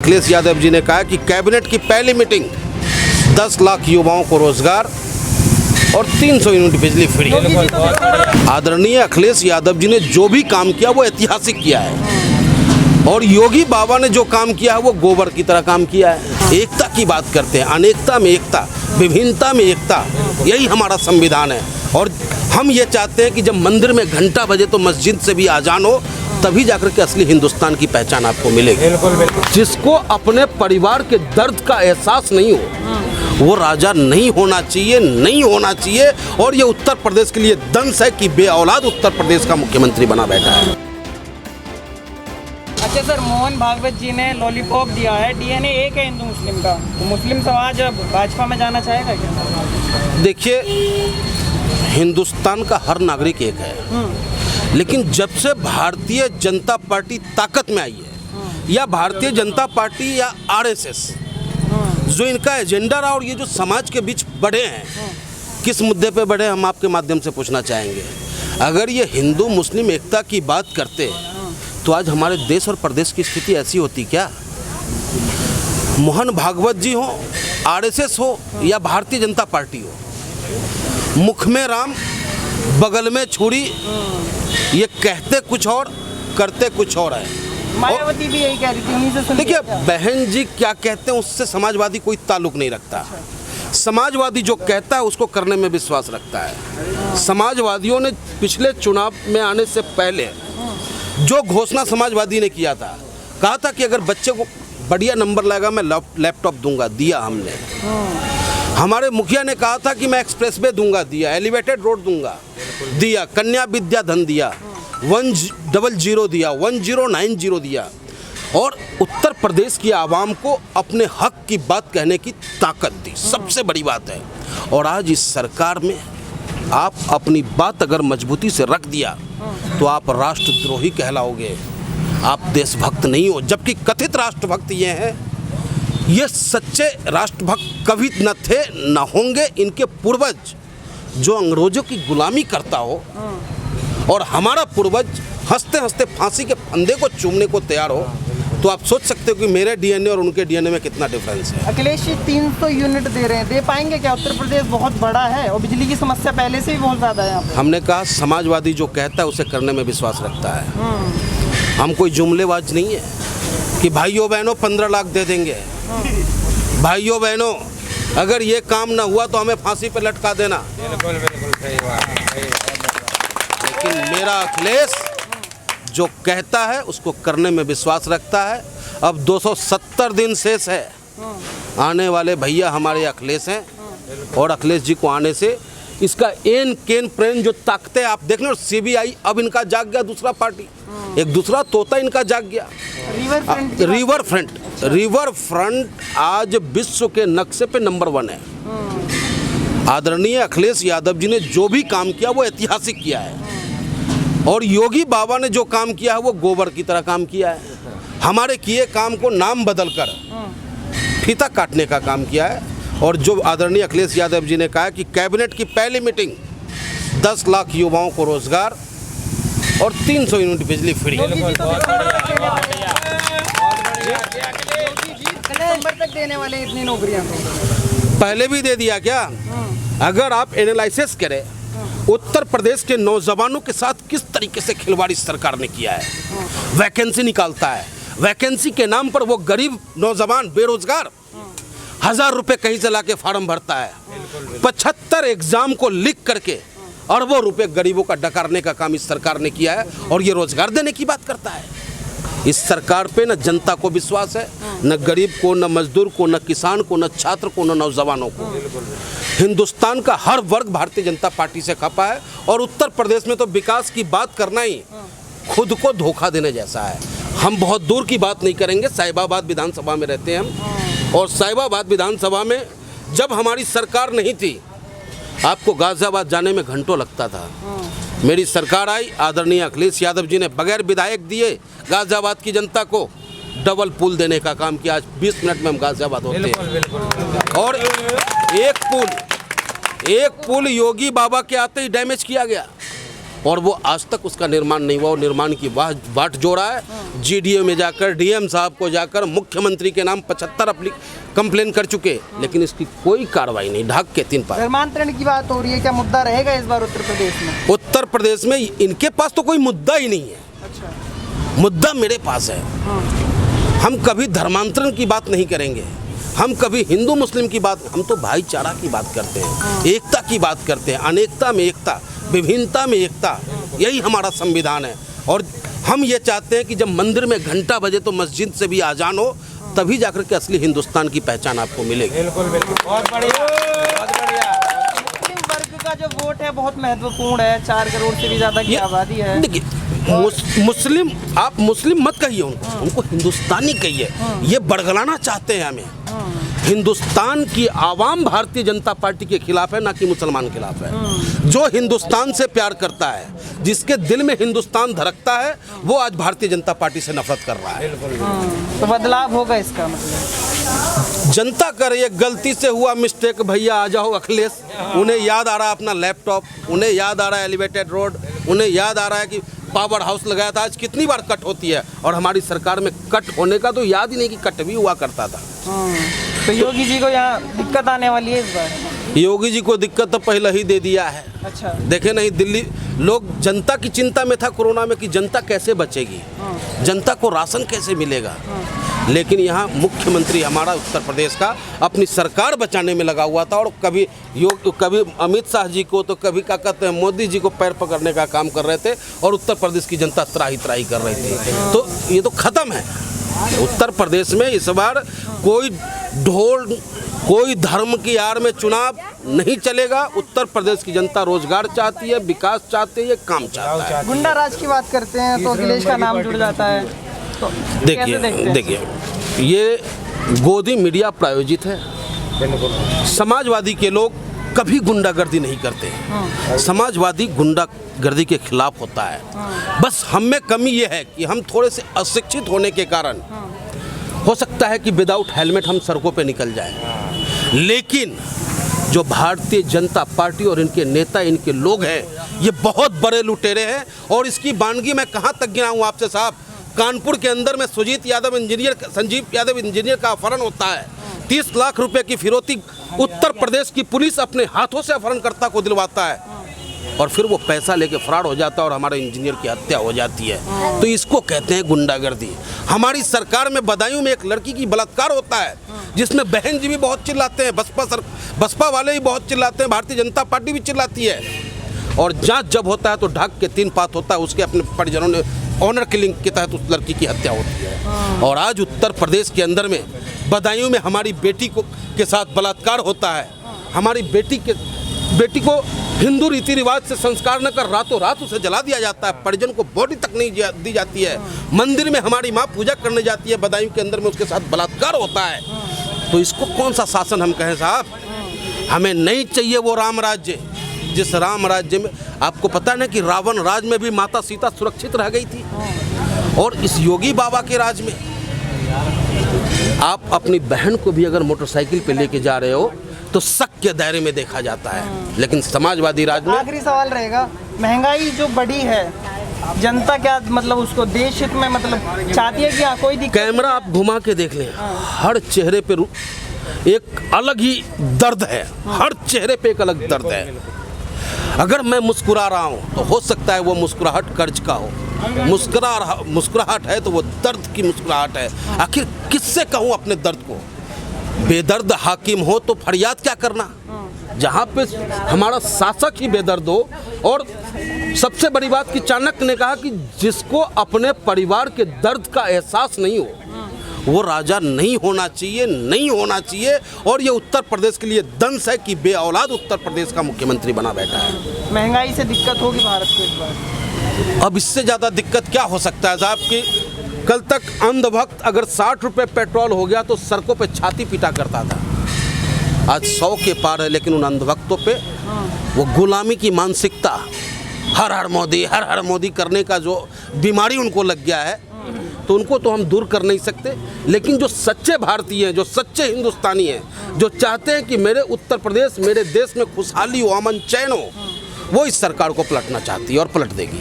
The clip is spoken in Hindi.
अखिलेश यादव जी ने कहा कि कैबिनेट की पहली मीटिंग 10 लाख युवाओं को रोजगार और 300 यूनिट बिजली फ्री। आदरणीय अखिलेश यादव जी ने जो भी काम किया वो ऐतिहासिक किया है और योगी बाबा ने जो काम किया है वो गोबर की तरह काम किया है। एकता की बात करते हैं, अनेकता में एकता, विभिन्नता में एकता, यही हमारा संविधान है। और हम ये चाहते हैं कि जब मंदिर में घंटा बजे तो मस्जिद से भी आजान हो, तभी जाकर के असली हिंदुस्तान की पहचान आपको मिलेगी। जिसको अपने परिवार के दर्द का एहसास नहीं हो वो राजा नहीं होना चाहिए, नहीं होना चाहिए। और ये उत्तर प्रदेश के लिए दंश है कि बेऔलाद उत्तर प्रदेश का मुख्यमंत्री बना बैठा है। अच्छा सर, मोहन भागवत जी ने लॉलीपॉप दिया है, डीएनए एक है हिंदू मुस्लिम का, तो मुस्लिम समाज भाजपा में जाना चाहेगा क्या? देखिए, हिंदुस्तान का हर नागरिक एक है, लेकिन जब से भारतीय जनता पार्टी ताकत में आई है या भारतीय जनता पार्टी या आरएसएस जो इनका एजेंडा रहा और ये जो समाज के बीच बढ़े हैं, किस मुद्दे पे बढ़े हम आपके माध्यम से पूछना चाहेंगे। अगर ये हिंदू मुस्लिम एकता की बात करते तो आज हमारे देश और प्रदेश की स्थिति ऐसी होती क्या? मोहन भागवत जी हो, आरएसएस हो या भारतीय जनता पार्टी हो, मुख में राम बगल में छुरी, ये कहते कुछ और करते कुछ और है। मायावती भी यही कह रही थी, उन्हीं से सुन। देखिए बहन जी क्या कहते हैं उससे समाजवादी कोई ताल्लुक नहीं रखता। समाजवादी जो कहता है उसको करने में विश्वास रखता है। समाजवादियों ने पिछले चुनाव में आने से पहले जो घोषणा समाजवादी ने किया था, कहा था कि अगर बच्चे को बढ़िया नंबर लाएगा मैं लैपटॉप दूंगा, दिया हमने। हमारे मुखिया ने कहा था कि मैं एक्सप्रेसवे दूंगा, दिया। एलिवेटेड रोड दूंगा, दिया। कन्या विद्या धन दिया, 100 दिया, 1090 दिया। और उत्तर प्रदेश की आवाम को अपने हक की बात कहने की ताकत दी, सबसे बड़ी बात है। और आज इस सरकार में आप अपनी बात अगर मजबूती से रख दिया तो आप राष्ट्रद्रोही कहलाओगे, आप देशभक्त नहीं हो। जबकि कथित राष्ट्रभक्त ये हैं, ये सच्चे राष्ट्रभक्त कभी न थे न होंगे। इनके पूर्वज जो अंग्रेजों की गुलामी करता हो और हमारा पूर्वज हंसते हंसते फांसी के फंदे को चूमने को तैयार हो, तो आप सोच सकते हो कि मेरे डीएनए और उनके डीएनए में कितना डिफरेंस है। अखिलेश जी 300 यूनिट दे रहे हैं, दे पाएंगे क्या? उत्तर प्रदेश बहुत बड़ा है और बिजली की समस्या पहले से ही बहुत ज़्यादा है यहाँ पे। हमने कहा समाजवादी जो कहता है उसे करने में विश्वास रखता है। हम कोई जुमलेबाज नहीं है कि भाइयों बहनों 15 लाख दे देंगे। भाइयों बहनों, अगर ये काम ना हुआ तो हमें फांसी पे लटका देना। लेकिन मेरा अखिलेश जो कहता है उसको करने में विश्वास रखता है। अब 270 दिन शेष है, आने वाले भैया हमारे अखिलेश हैं और अखिलेश जी को आने से इसका एन केन प्रेम जो ताकते आप देख लो। सीबीआई अब इनका जाग गया, दूसरा पार्टी, एक दूसरा तोता इनका जाग गया। रिवर फ्रंट आज विश्व के नक्शे पे नंबर 1 है। आदरणीय अखिलेश यादव जी ने जो भी काम किया वो ऐतिहासिक किया है और योगी बाबा ने जो काम किया है वो गोबर की तरह काम किया है। हमारे किए काम को नाम बदलकर फीता काटने का काम किया है। और जो आदरणीय अखिलेश यादव जी ने कहा कि कैबिनेट की पहली मीटिंग 10 लाख युवाओं को रोजगार और 300 यूनिट बिजली फ्री। तक देने वाले इतनी नौकरियां पहले भी दे दिया क्या? अगर आप एनालिसिस करें उत्तर प्रदेश के नौजवानों के साथ किस तरीके से खिलवाड़ इस सरकार ने किया है। वैकेंसी निकालता है, वैकेंसी के नाम पर वो गरीब नौजवान बेरोजगार 1000 रुपये कहीं से लाके फार्म भरता है। 75 एग्जाम को लिख करके अरबों रुपए गरीबों का डकारने का काम इस सरकार ने किया है और ये रोजगार देने की बात करता है। इस सरकार पे न जनता को विश्वास है, न गरीब को, न मजदूर को, न किसान को, न छात्र को, न नौजवानों को। हिंदुस्तान का हर वर्ग भारतीय जनता पार्टी से खपा है और उत्तर प्रदेश में तो विकास की बात करना ही खुद को धोखा देने जैसा है। हम बहुत दूर की बात नहीं करेंगे, साहिबाबाद विधानसभा में रहते हैं हम और साहिबाबाद विधानसभा में जब हमारी सरकार नहीं थी आपको गाजियाबाद जाने में घंटों लगता था। मेरी सरकार आई, आदरणीय अखिलेश यादव जी ने बगैर विधायक दिए गाजियाबाद की जनता को डबल पुल देने का काम किया। आज 20 मिनट में हम गाजियाबाद होते हैं। और एक पुल योगी बाबा के आते ही डैमेज किया गया। और वो आज तक उसका निर्माण नहीं हुआ। वो निर्माण की बाट जोड़ा है। जीडीओ में जाकर डीएम साहब को जाकर मुख्यमंत्री के नाम 75 कंप्लेन कर चुके, लेकिन इसकी कोई कार्रवाई नहीं, ढाक के 3 पार। धर्मांतरण की बात हो रही है, क्या मुद्दा रहेगा इस बार उत्तर प्रदेश में? उत्तर प्रदेश में इनके पास तो कोई मुद्दा ही नहीं है। अच्छा, मुद्दा मेरे पास है। हम कभी धर्मांतरण की बात नहीं करेंगे, हम कभी हिंदू मुस्लिम की बात, हम तो भाईचारा की बात करते हैं, एकता की बात करते हैं, अनेकता में एकता, विभिन्नता में एकता, यही हमारा संविधान है। और हम ये चाहते हैं कि जब मंदिर में घंटा बजे तो मस्जिद से भी आजान हो, तभी जाकर के असली हिंदुस्तान की पहचान आपको मिलेगी। बिल्कुल बिल्कुल, बहुत बढ़िया, बहुत बढ़िया। मुस्लिम वर्ग का जो वोट है बहुत महत्वपूर्ण है, 4 करोड़ से भी ज़्यादा की आबादी है। देखिए, मुस्लिम, आप मुस्लिम मत कहिए उनको हिंदुस्तानी कहिए। ये बड़गलाना चाहते हैं हमें। हिंदुस्तान की आवाम भारतीय जनता पार्टी के खिलाफ है, ना कि मुसलमान के खिलाफ है। जो हिंदुस्तान से प्यार करता है, जिसके दिल में हिंदुस्तान धड़कता है, वो आज भारतीय जनता पार्टी से नफरत कर रहा है। तो बदलाव होगा इसका मतलब? जनता कर रही है, गलती से हुआ मिस्टेक, भैया आ जाओ अखिलेश। उन्हें याद आ रहा है अपना लैपटॉप, उन्हें याद आ रहा है एलिवेटेड रोड, उन्हें याद आ रहा है कि पावर हाउस लगाया था। आज कितनी बार कट होती है, और हमारी सरकार में कट होने का तो याद ही नहीं कि कट भी हुआ करता था। तो योगी जी को यहाँ दिक्कत आने वाली है इस बार? योगी जी को दिक्कत तो पहले ही दे दिया है। अच्छा, देखे नहीं, दिल्ली लोग जनता की चिंता में था कोरोना में कि जनता कैसे बचेगी, जनता को राशन कैसे मिलेगा। लेकिन यहाँ मुख्यमंत्री हमारा उत्तर प्रदेश का अपनी सरकार बचाने में लगा हुआ था, और कभी अमित शाह जी को, तो कभी क्या कहते हैं मोदी जी को पैर पकड़ने का काम कर रहे थे, और उत्तर प्रदेश की जनता त्राही त्राही कर रही थी। तो ये तो खत्म है। उत्तर प्रदेश में इस बार कोई ढोल, कोई धर्म की आड़ में चुनाव नहीं चलेगा। उत्तर प्रदेश की जनता रोजगार चाहती है, विकास चाहती है, काम चाहता है। गुंडा राज की बात करते हैं तो अखिलेश का नाम जुड़ जाता है, तो देखिए, ये गोदी मीडिया प्रायोजित है। समाजवादी के लोग कभी गुंडागर्दी नहीं करते। समाजवादी गुंडागर्दी के खिलाफ होता है। बस हम में कमी ये है कि हम थोड़े से अशिक्षित होने के कारण हो सकता है कि विदाउट हेलमेट हम सड़कों पे निकल जाएं। लेकिन जो भारतीय जनता पार्टी और इनके नेता, इनके लोग हैं, ये बहुत बड़े लुटेरे हैं। और इसकी वानगी मैं कहाँ तक गिनाऊं आपसे साहब। कानपुर के अंदर में संजीव यादव इंजीनियर का अपहरण होता है। 30 लाख रुपए की फिरौती उत्तर प्रदेश की पुलिस अपने हाथों से अपहरणकर्ता को दिलवाता है, और फिर वो पैसा लेके फरार हो जाता है और हमारे इंजीनियर की हत्या हो जाती है। तो इसको कहते हैं गुंडागर्दी। हमारी सरकार में बदायूं में एक लड़की की बलात्कार होता है, जिसमें बहन जी भी बहुत चिल्लाते हैं, बसपा वाले भी बहुत चिल्लाते हैं, भारतीय जनता पार्टी भी चिल्लाती है। और जांच जब होता है तो ढाक के 3 पात होता है, उसके अपने परिजनों ने ऑनर किलिंग के तहत उस लड़की की हत्या होती है। और आज उत्तर प्रदेश के अंदर में बदायूं में हमारी बेटी के साथ बलात्कार होता है। हमारी बेटी को हिंदू रीति रिवाज से संस्कार न कर रातों रात उसे जला दिया जाता है। परिजन को बॉडी तक नहीं दी जाती है। मंदिर में हमारी माँ पूजा करने जाती है, बदायूं के अंदर में उसके साथ बलात्कार होता है। तो इसको कौन सा शासन हम कहें साहब? हमें नहीं चाहिए वो राम राज्य, जिस राम राज्य में आपको पता है ना कि रावण राज में भी माता सीता सुरक्षित रह गई थी। और इस योगी बाबा के राज में आप अपनी बहन को भी अगर मोटरसाइकिल पे लेके जा रहे हो तो शक के दायरे में देखा जाता है। लेकिन समाजवादी राज में आखिरी सवाल रहेगा, महंगाई जो बढ़ी है, जनता क्या मतलब उसको देश हित में मतलब चाहती है कि कोई दिक्कत? कैमरा आप घुमा के देख लें, हर चेहरे पे एक अलग ही दर्द है। हर चेहरे पे एक अलग दर्द है। अगर मैं मुस्कुरा रहा हूँ तो हो सकता है वो मुस्कुराहट कर्ज का हो, मुस्कुराहट है तो वो दर्द की मुस्कुराहट है। आखिर किससे कहूँ अपने दर्द को? बेदर्द हाकिम हो तो फरियाद क्या करना? जहाँ पे हमारा शासक ही बेदर्द हो। और सबसे बड़ी बात कि चाणक्य ने कहा कि जिसको अपने परिवार के दर्द का एहसास नहीं हो वो राजा नहीं होना चाहिए। और ये उत्तर प्रदेश के लिए दंश है कि बे औलाद उत्तर प्रदेश का मुख्यमंत्री बना बैठा है। महंगाई से दिक्कत होगी भारत को इस बार? अब इससे ज़्यादा दिक्कत क्या हो सकता है साहब? कि कल तक अंधभक्त अगर 60 रुपये पेट्रोल हो गया तो सड़कों पे छाती पीटा करता था। आज 100 के पार है। लेकिन उन अंधभक्तों पे वो गुलामी की मानसिकता, हर हर मोदी करने का जो बीमारी उनको लग गया है, तो उनको तो हम दूर कर नहीं सकते। लेकिन जो सच्चे भारतीय हैं, जो सच्चे हिंदुस्तानी हैं, जो चाहते हैं कि मेरे उत्तर प्रदेश, मेरे देश में खुशहाली हो, अमन चैन हो, वो इस सरकार को पलटना चाहती है और पलट देगी।